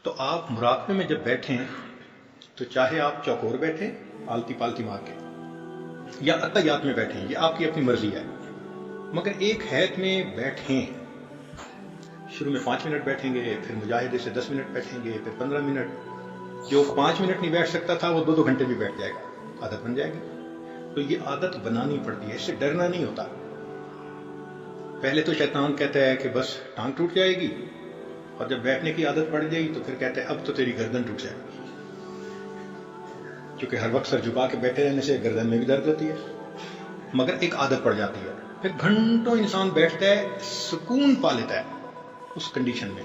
تو آپ مراقبے میں جب بیٹھیں تو چاہے آپ چوکور بیٹھیں آلتی پالتی مار کے یا عطیات میں بیٹھیں، یہ آپ کی اپنی مرضی ہے، مگر ایک حیت میں بیٹھیں۔ شروع میں 5 منٹ بیٹھیں گے، پھر مجاہدے سے 10 منٹ بیٹھیں گے، پھر 15 منٹ۔ جو 5 منٹ نہیں بیٹھ سکتا تھا وہ 2 گھنٹے بھی بیٹھ جائے گا، عادت بن جائے گی۔ تو یہ عادت بنانی پڑتی ہے، اس سے ڈرنا نہیں ہوتا۔ پہلے تو شیطان کہتا ہے کہ بس ٹانگ ٹوٹ جائے گی، اور جب بیٹھنے کی عادت پڑ جائے گی تو پھر کہتا ہے اب تو تیری گردن ٹوٹ جائے گی، کیونکہ ہر وقت سر جھکا کے بیٹھے رہنے سے گردن میں بھی درد ہوتی ہے۔ مگر ایک عادت پڑ جاتی ہے، پھر گھنٹوں انسان بیٹھتا ہے، سکون پا لیتا ہے اس کنڈیشن میں۔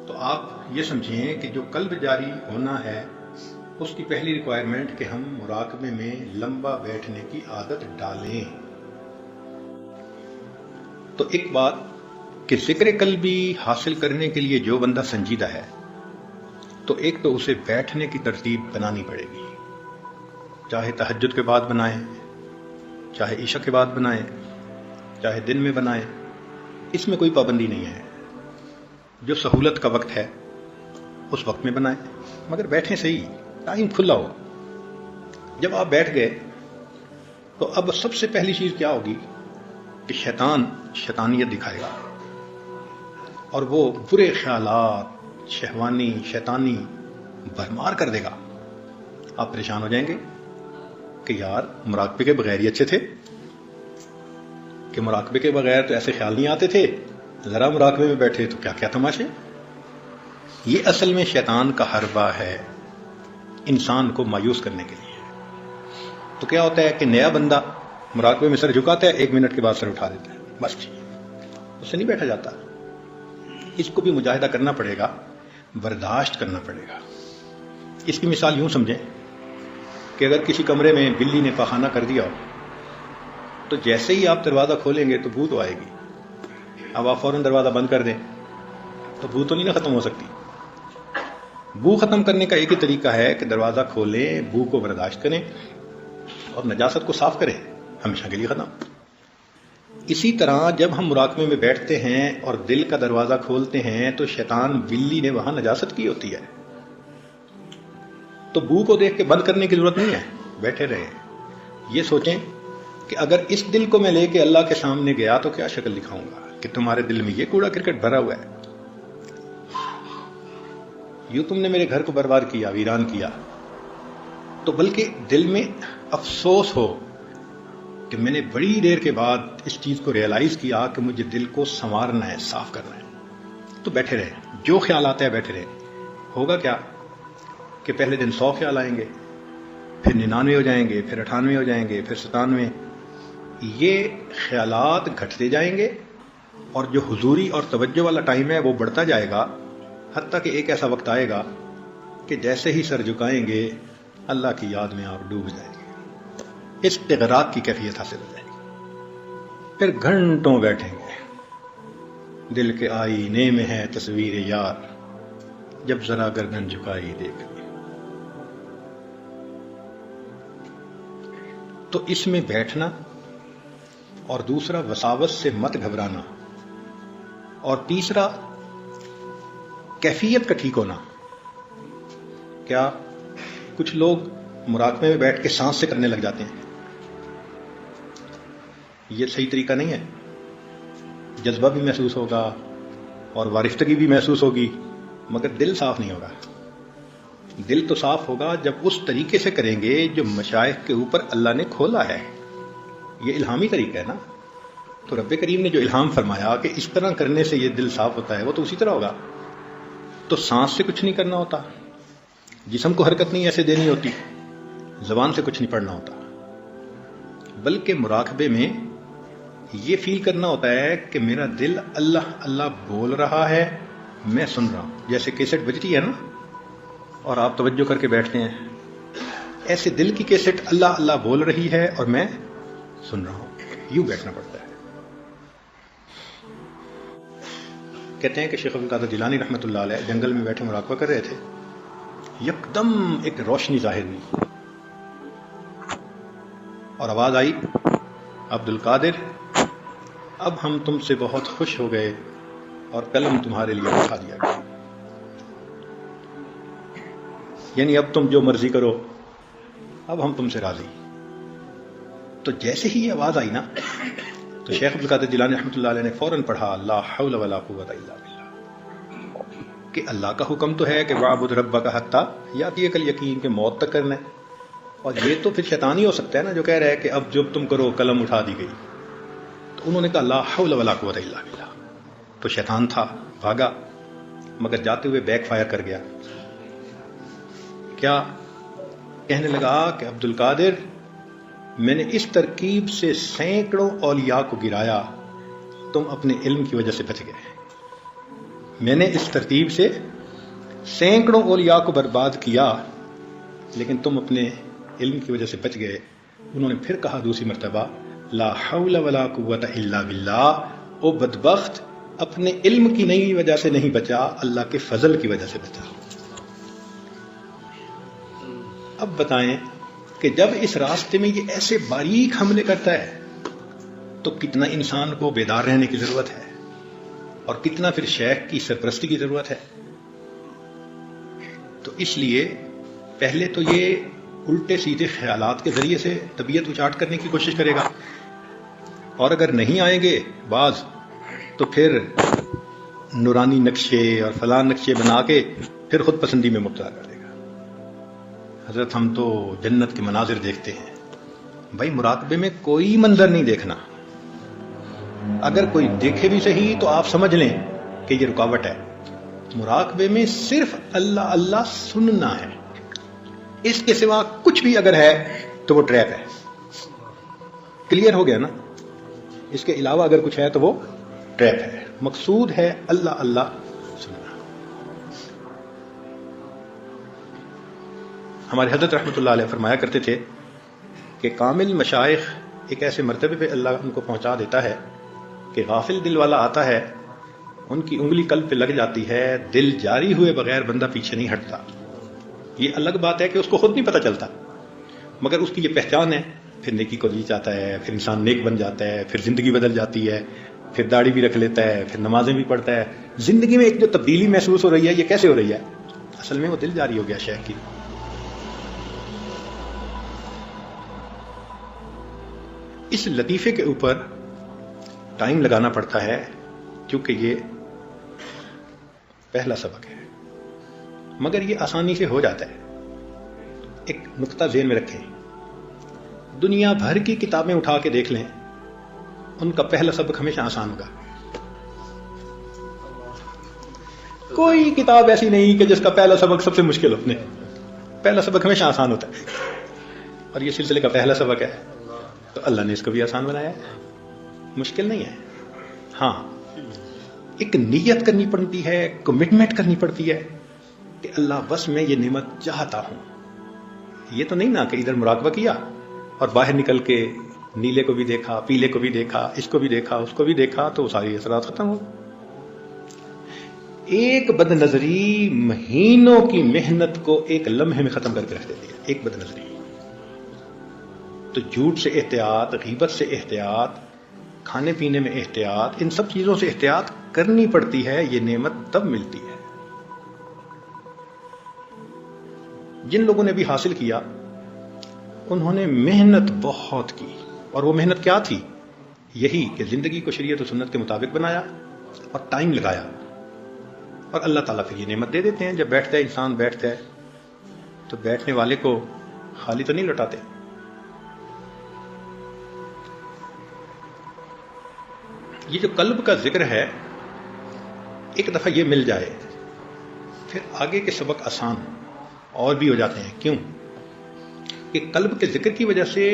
تو آپ یہ سمجھیں کہ جو قلب جاری ہونا ہے اس کی پہلی ریکوائرمنٹ کہ ہم مراقبے میں لمبا بیٹھنے کی عادت ڈالیں۔ تو ایک بات کہ ذکر قلبی حاصل کرنے کے لیے جو بندہ سنجیدہ ہے تو ایک تو اسے بیٹھنے کی ترتیب بنانی پڑے گی، چاہے تہجد کے بعد بنائیں، چاہے عشاء کے بعد بنائیں، چاہے دن میں بنائیں، اس میں کوئی پابندی نہیں ہے۔ جو سہولت کا وقت ہے اس وقت میں بنائیں، مگر بیٹھیں صحیح، ٹائم کھلا ہو۔ جب آپ بیٹھ گئے تو اب سب سے پہلی چیز کیا ہوگی کہ شیطان شیطانیت دکھائے گا، اور وہ برے خیالات شہوانی شیطانی بھرمار کر دے گا۔ آپ پریشان ہو جائیں گے کہ یار مراقبے کے بغیر ہی اچھے تھے، کہ مراقبے کے بغیر تو ایسے خیال نہیں آتے تھے، ذرا مراقبے میں بیٹھے تو کیا کیا تماشے۔ یہ اصل میں شیطان کا حربہ ہے انسان کو مایوس کرنے کے لیے۔ تو کیا ہوتا ہے کہ نیا بندہ مراقبے میں سر جھکاتا ہے، 1 منٹ کے بعد سر اٹھا دیتا ہے، بس اس سے نہیں بیٹھا جاتا۔ اس کو بھی مجاہدہ کرنا پڑے گا، برداشت کرنا پڑے گا۔ اس کی مثال یوں سمجھیں کہ اگر کسی کمرے میں بلی نے پخانہ کر دیا ہو تو جیسے ہی آپ دروازہ کھولیں گے تو بو تو آئے گی، اب آپ فوراً دروازہ بند کر دیں تو بو تو نہیں نہ ختم ہو سکتی۔ بو ختم کرنے کا ایک ہی طریقہ ہے کہ دروازہ کھولیں، بو کو برداشت کریں اور نجاست کو صاف کریں، ہمیشہ کے لیے ختم۔ اسی طرح جب ہم مراقبے میں بیٹھتے ہیں اور دل کا دروازہ کھولتے ہیں تو شیطان بلی نے وہاں نجاست کی ہوتی ہے، تو بو کو دیکھ کے بند کرنے کی ضرورت نہیں ہے، بیٹھے رہیں۔ یہ سوچیں کہ اگر اس دل کو میں لے کے اللہ کے سامنے گیا تو کیا شکل دکھاؤں گا کہ تمہارے دل میں یہ کوڑا کرکٹ بھرا ہوا ہے، یوں تم نے میرے گھر کو برباد کیا، ویران کیا۔ تو بلکہ دل میں افسوس ہو کہ میں نے بڑی دیر کے بعد اس چیز کو ریئلائز کیا کہ مجھے دل کو سنوارنا ہے، صاف کرنا ہے۔ تو بیٹھے رہیں، جو خیال آتا ہے بیٹھے رہیں۔ ہوگا کیا کہ پہلے دن 100 خیال آئیں گے، پھر 99 ہو جائیں گے، پھر 98 ہو جائیں گے، پھر 97۔ یہ خیالات گھٹتے جائیں گے اور جو حضوری اور توجہ والا ٹائم ہے وہ بڑھتا جائے گا، حتیٰ کہ ایک ایسا وقت آئے گا کہ جیسے ہی سر جھکائیں گے اللہ کی یاد میں آپ ڈوب جائیں گے، استغراق کی کیفیت حاصل ہو جائے گی۔ پھر گھنٹوں بیٹھیں گے، دل کے آئینے میں ہے تصویر یار، جب ذرا گردن جھکائی دیکھ لی۔ تو اس میں بیٹھنا، اور دوسرا وساوس سے مت گھبرانا، اور تیسرا کیفیت کا ٹھیک ہونا۔ کیا کچھ لوگ مراقبے میں بیٹھ کے سانس سے کرنے لگ جاتے ہیں، یہ صحیح طریقہ نہیں ہے۔ جذبہ بھی محسوس ہوگا اور وارفتگی بھی محسوس ہوگی، مگر دل صاف نہیں ہوگا۔ دل تو صاف ہوگا جب اس طریقے سے کریں گے جو مشائخ کے اوپر اللہ نے کھولا ہے۔ یہ الہامی طریقہ ہے نا، تو رب کریم نے جو الہام فرمایا کہ اس طرح کرنے سے یہ دل صاف ہوتا ہے، وہ تو اسی طرح ہوگا۔ تو سانس سے کچھ نہیں کرنا ہوتا، جسم کو حرکت نہیں ایسے دینی ہوتی، زبان سے کچھ نہیں پڑھنا ہوتا، بلکہ مراقبے میں یہ فیل کرنا ہوتا ہے کہ میرا دل اللہ اللہ بول رہا ہے، میں سن رہا ہوں۔ جیسے کیسٹ بجتی ہے نا اور آپ توجہ کر کے بیٹھتے ہیں، ایسے دل کی کیسٹ اللہ اللہ بول رہی ہے اور میں سن رہا ہوں، یوں بیٹھنا پڑتا ہے۔ کہتے ہیں کہ شیخ عبدالقادر جیلانی رحمۃ اللہ علیہ جنگل میں بیٹھے مراقبہ کر رہے تھے، یکدم ایک روشنی ظاہر ہوئی اور آواز آئی، عبدالقادر اب ہم تم سے بہت خوش ہو گئے اور قلم تمہارے لیے اٹھا دیا گیا۔ یعنی اب تم جو مرضی کرو، اب ہم تم سے راضی. تو جیسے ہی یہ آواز آئی نا تو شیخ عبد القادر جیلانی رحمۃ اللہ علیہ نے فوراً پڑھا لا حول ولا قوت الا باللہ، کہ اللہ کا حکم تو ہے کہ وعبد ربک حتی یاتیک الیقین، کہ موت تک کرنا ہے. اور یہ تو پھر شیطان ہی ہو سکتا ہے نا جو کہہ رہا ہے کہ اب جب تم کرو قلم اٹھا دی گئی. تو انہوں نے کہا لا حول ولا قوت الا باللہ. تو شیطان تھا، بھاگا، مگر جاتے ہوئے بیک فائر کر گیا. کیا کہنے لگا کہ عبد القادر میں نے اس ترکیب سے سینکڑوں اولیاء کو گرایا، تم اپنے علم کی وجہ سے بچ گئے. میں نے اس ترتیب سے سینکڑوں اولیاء کو برباد کیا لیکن تم اپنے علم کی وجہ سے بچ گئے. انہوں نے پھر کہا دوسری مرتبہ لا حول ولا قوت الا باللہ. او بدبخت، اپنے علم کی نئی وجہ سے نہیں بچا، اللہ کے فضل کی وجہ سے بچا. اب بتائیں کہ جب اس راستے میں یہ ایسے باریک حملے کرتا ہے تو کتنا انسان کو بیدار رہنے کی ضرورت ہے اور کتنا پھر شیخ کی سرپرستی کی ضرورت ہے. تو اس لیے پہلے تو یہ الٹے سیدھے خیالات کے ذریعے سے طبیعت اچاٹ کرنے کی کوشش کرے گا، اور اگر نہیں آئیں گے بعض تو پھر نورانی نقشے اور فلاں نقشے بنا کے پھر خود پسندی میں مبتلا کر دے گا. حضرت ہم تو جنت کے مناظر دیکھتے ہیں. بھائی مراقبے میں کوئی منظر نہیں دیکھنا، اگر کوئی دیکھے بھی صحیح تو آپ سمجھ لیں کہ یہ رکاوٹ ہے. مراقبے میں صرف اللہ اللہ سننا ہے، اس کے سوا کچھ بھی اگر ہے تو وہ ٹریپ ہے. کلیئر ہو گیا نا؟ اس کے علاوہ اگر کچھ ہے تو وہ ٹریپ ہے. مقصود ہے اللہ اللہ سننا. ہمارے حضرت رحمۃ اللہ علیہ فرمایا کرتے تھے کہ کامل مشائخ ایک ایسے مرتبے پہ اللہ ان کو پہنچا دیتا ہے کہ غافل دل والا آتا ہے، ان کی انگلی قلب پہ لگ جاتی ہے، دل جاری ہوئے بغیر بندہ پیچھے نہیں ہٹتا. یہ الگ بات ہے کہ اس کو خود نہیں پتہ چلتا، مگر اس کی یہ پہچان ہے. پھر نیکی کو جی چاہتا ہے، پھر انسان نیک بن جاتا ہے، پھر زندگی بدل جاتی ہے، پھر داڑھی بھی رکھ لیتا ہے، پھر نمازیں بھی پڑھتا ہے. زندگی میں ایک جو تبدیلی محسوس ہو رہی ہے، یہ کیسے ہو رہی ہے؟ اصل میں وہ دل جاری ہو گیا شیخ کی. اس لطیفے کے اوپر ٹائم لگانا پڑتا ہے کیونکہ یہ پہلا سبق ہے، مگر یہ آسانی سے ہو جاتا ہے. ایک نقطہ ذہن میں رکھیں، دنیا بھر کی کتابیں اٹھا کے دیکھ لیں، ان کا پہلا سبق ہمیشہ آسان ہوگا. کوئی کتاب ایسی نہیں کہ جس کا پہلا سبق سب سے مشکل ہو. پہلا سبق ہمیشہ آسان ہوتا ہے، اور یہ سلسلے کا پہلا سبق ہے تو اللہ نے اس کو بھی آسان بنایا ہے. مشکل نہیں ہے. ہاں ایک نیت کرنی پڑتی ہے، کمٹمنٹ کرنی پڑتی ہے کہ اللہ بس میں یہ نعمت چاہتا ہوں. یہ تو نہیں نا کہ ادھر مراقبہ کیا اور باہر نکل کے نیلے کو بھی دیکھا، پیلے کو بھی دیکھا، اس کو بھی دیکھا، اس کو بھی دیکھا تو ساری اثرات ختم ہو. ایک بد نظری مہینوں کی محنت کو ایک لمحے میں ختم کر کے رکھ دیتی ہے. ایک بد نظری. تو جھوٹ سے احتیاط، غیبت سے احتیاط، کھانے پینے میں احتیاط، ان سب چیزوں سے احتیاط کرنی پڑتی ہے. یہ نعمت تب ملتی ہے. جن لوگوں نے بھی حاصل کیا انہوں نے محنت بہت کی، اور وہ محنت کیا تھی؟ یہی کہ زندگی کو شریعت و سنت کے مطابق بنایا اور ٹائم لگایا، اور اللہ تعالیٰ پھر یہ نعمت دے دیتے ہیں. جب بیٹھتا ہے انسان بیٹھتا ہے تو بیٹھنے والے کو خالی تو نہیں لوٹاتے. یہ جو قلب کا ذکر ہے، ایک دفعہ یہ مل جائے پھر آگے کے سبق آسان اور بھی ہو جاتے ہیں. کیوں؟ کہ قلب کے ذکر کی وجہ سے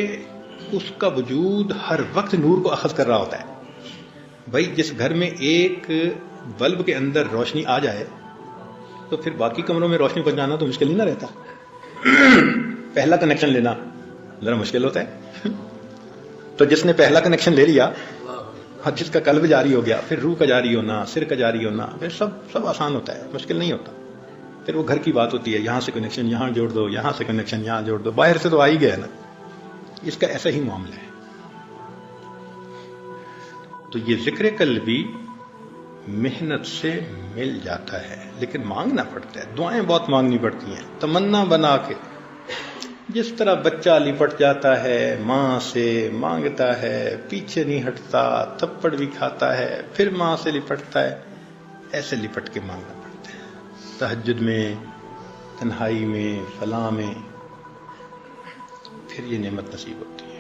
اس کا وجود ہر وقت نور کو اخذ کر رہا ہوتا ہے. بھائی جس گھر میں ایک بلب کے اندر روشنی آ جائے تو پھر باقی کمروں میں روشنی پہنچانا تو مشکل ہی نہ رہتا. پہلا کنیکشن لینا ذرا مشکل ہوتا ہے. تو جس نے پہلا کنیکشن لے لیا اور جس کا قلب جاری ہو گیا، پھر روح کا جاری ہونا، سر کا جاری ہونا، پھر سب آسان ہوتا ہے، مشکل نہیں ہوتا. پھر وہ گھر کی بات ہوتی ہے، یہاں سے کنیکشن یہاں جوڑ دو، یہاں سے کنیکشن یہاں جوڑ دو. باہر سے تو آ ہی گیا نا. اس کا ایسا ہی معاملہ ہے. تو یہ ذکر قلبی محنت سے مل جاتا ہے، لیکن مانگنا پڑتا ہے، دعائیں بہت مانگنی پڑتی ہیں، تمنا بنا کے۔ جس طرح بچہ لپٹ جاتا ہے ماں سے، مانگتا ہے، پیچھے نہیں ہٹتا، تھپڑ بھی کھاتا ہے، پھر ماں سے لپٹتا ہے، ایسے لپٹ کے مانگنا پڑتا ہے، تہجد میں، تنہائی میں، فلاں میں، پھر یہ نعمت نصیب ہوتی ہے۔